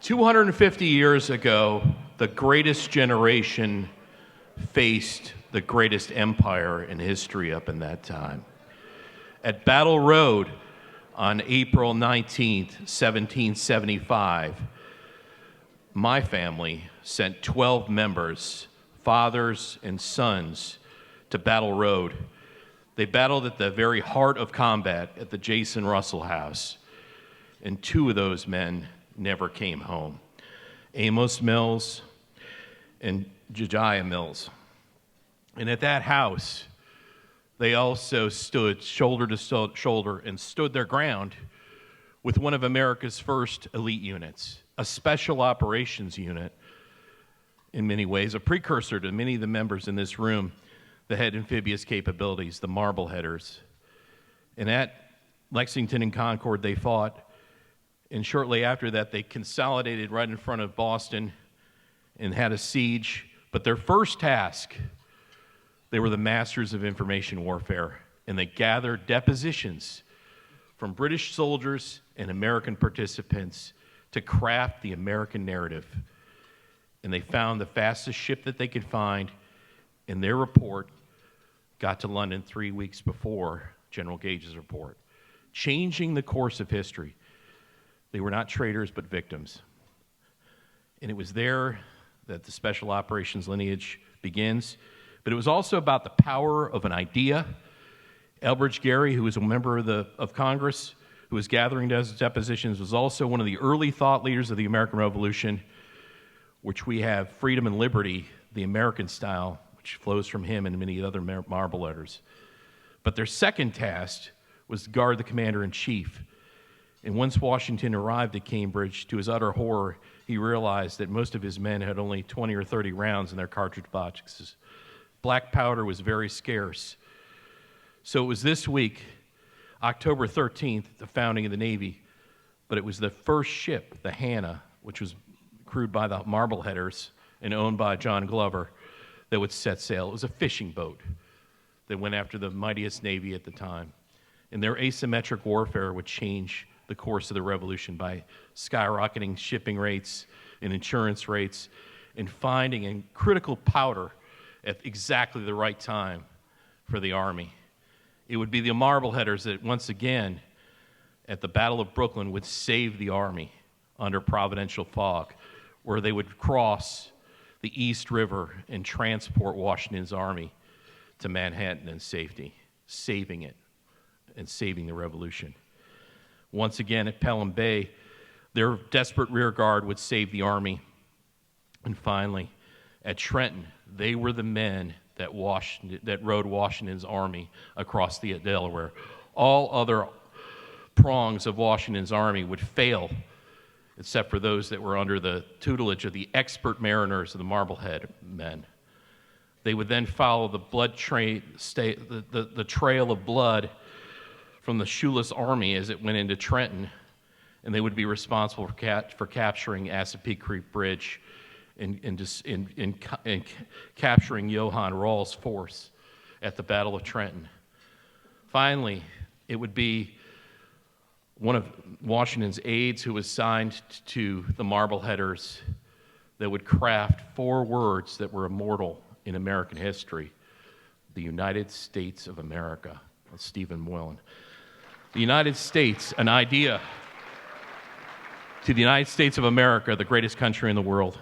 250 years ago, the greatest generation faced the greatest empire in history up in that time. At Battle Road on April 19th, 1775, my family sent 12 members, fathers and sons, to Battle Road. They battled at the very heart of combat at the Jason Russell House, and two of those men never came home. Amos Mills and Josiah Mills. And at that house, they also stood shoulder to shoulder and stood their ground with one of America's first elite units, a special operations unit, in many ways, a precursor to many of the members in this room that had amphibious capabilities, the Marbleheaders. And at Lexington and Concord, they fought. And shortly after that, they consolidated right in front of Boston and had a siege. But their first task, they were the masters of information warfare, and they gathered depositions from British soldiers and American participants to craft the American narrative. And they found the fastest ship that they could find, and their report got to London 3 weeks before General Gage's report, changing the course of history. They were not traitors, but victims. And it was there that the special operations lineage begins. But it was also about the power of an idea. Elbridge Gerry, who was a member of Congress, who was gathering depositions, was also one of the early thought leaders of the American Revolution, which we have freedom and liberty, the American style, which flows from him and many other Marbleheaders. But their second task was to guard the commander-in-chief. And once Washington arrived at Cambridge, to his utter horror, he realized that most of his men had only 20 or 30 rounds in their cartridge boxes. Black powder was very scarce. So it was this week, October 13th, the founding of the Navy, but it was the first ship, the Hannah, which was crewed by the Marbleheaders and owned by John Glover, that would set sail. It was a fishing boat that went after the mightiest navy at the time. And their asymmetric warfare would change the course of the revolution by skyrocketing shipping rates and insurance rates and finding a critical powder at exactly the right time for the Army. It would be the Marbleheaders that once again at the Battle of Brooklyn would save the Army under providential fog, where they would cross the East River and transport Washington's army to Manhattan in safety, saving it and saving the revolution. Once again at Pelham Bay, their desperate rear guard would save the army. And finally, at Trenton, they were the men that rode Washington's army across the Delaware. All other prongs of Washington's army would fail, except for those that were under the tutelage of the expert mariners of the Marblehead men. They would then follow the trail of blood from the shoeless army as it went into Trenton, and they would be responsible for capturing Assapequa Creek Bridge and capturing Johann Rall's force at the Battle of Trenton. Finally, it would be one of Washington's aides who was signed to the Marbleheaders that would craft 4 words that were immortal in American history: the United States of America. That's Stephen Moylan. The United States, an idea to the United States of America, the greatest country in the world.